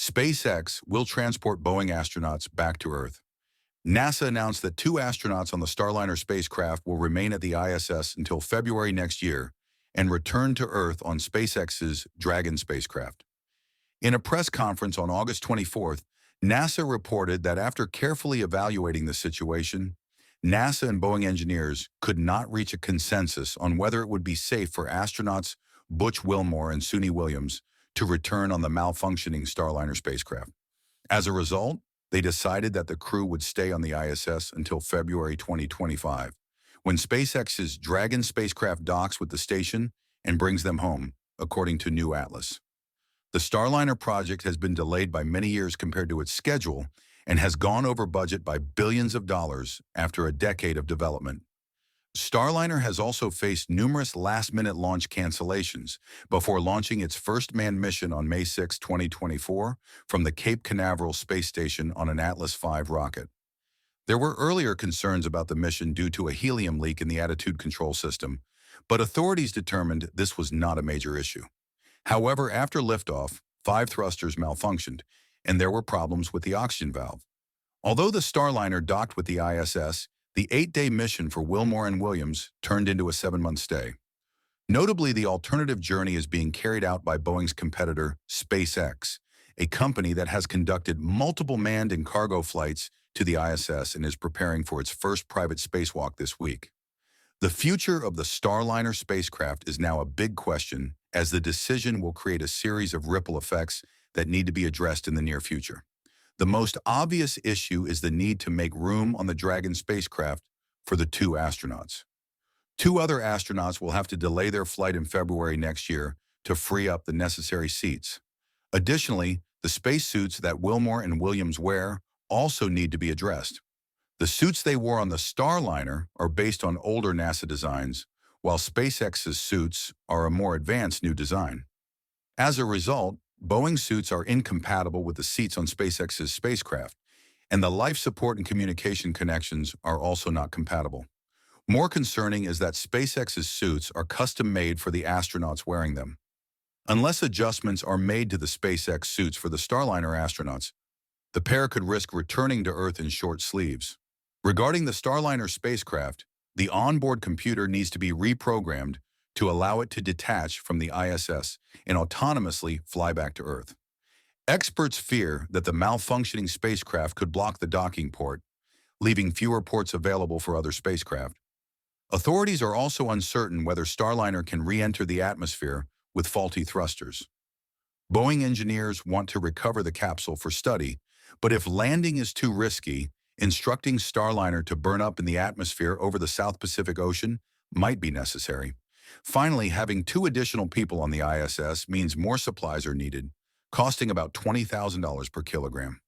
SpaceX will transport Boeing astronauts back to Earth. NASA announced that 2 astronauts on the Starliner spacecraft will remain at the ISS until February next year and return to Earth on SpaceX's Dragon spacecraft. In a press conference on August 24th, NASA reported that after carefully evaluating the situation, NASA and Boeing engineers could not reach a consensus on whether it would be safe for astronauts Butch Wilmore and Suni Williams to return on the malfunctioning Starliner spacecraft. As a result, they decided that the crew would stay on the ISS until February 2025, when SpaceX's Dragon spacecraft docks with the station and brings them home, according to New Atlas. The Starliner project has been delayed by many years compared to its schedule and has gone over budget by billions of dollars after a decade of development. Starliner has also faced numerous last-minute launch cancellations before launching its first manned mission on May 6, 2024, from the Cape Canaveral space station on an Atlas V rocket. There were earlier concerns about the mission due to a helium leak in the attitude control system, but authorities determined this was not a major issue. However, after liftoff, 5 thrusters malfunctioned, and there were problems with the oxygen valve. Although the Starliner docked with the ISS, the 8-day mission for Wilmore and Williams turned into a 7-month stay. Notably, the alternative journey is being carried out by Boeing's competitor, SpaceX, a company that has conducted multiple manned and cargo flights to the ISS and is preparing for its first private spacewalk this week. The future of the Starliner spacecraft is now a big question, as the decision will create a series of ripple effects that need to be addressed in the near future. The most obvious issue is the need to make room on the Dragon spacecraft for the 2 astronauts. 2 other astronauts will have to delay their flight in February next year to free up the necessary seats. Additionally, the spacesuits that Wilmore and Williams wear also need to be addressed. The suits they wore on the Starliner are based on older NASA designs, while SpaceX's suits are a more advanced new design. As a result, Boeing suits are incompatible with the seats on SpaceX's spacecraft, and the life support and communication connections are also not compatible. More concerning is that SpaceX's suits are custom-made for the astronauts wearing them. Unless adjustments are made to the SpaceX suits for the Starliner astronauts, the pair could risk returning to Earth in short sleeves. Regarding the Starliner spacecraft, the onboard computer needs to be reprogrammed to allow it to detach from the ISS and autonomously fly back to Earth. Experts fear that the malfunctioning spacecraft could block the docking port, leaving fewer ports available for other spacecraft. Authorities are also uncertain whether Starliner can re-enter the atmosphere with faulty thrusters. Boeing engineers want to recover the capsule for study, but if landing is too risky, instructing Starliner to burn up in the atmosphere over the South Pacific Ocean might be necessary. Finally, having 2 additional people on the ISS means more supplies are needed, costing about $20,000 per kilogram.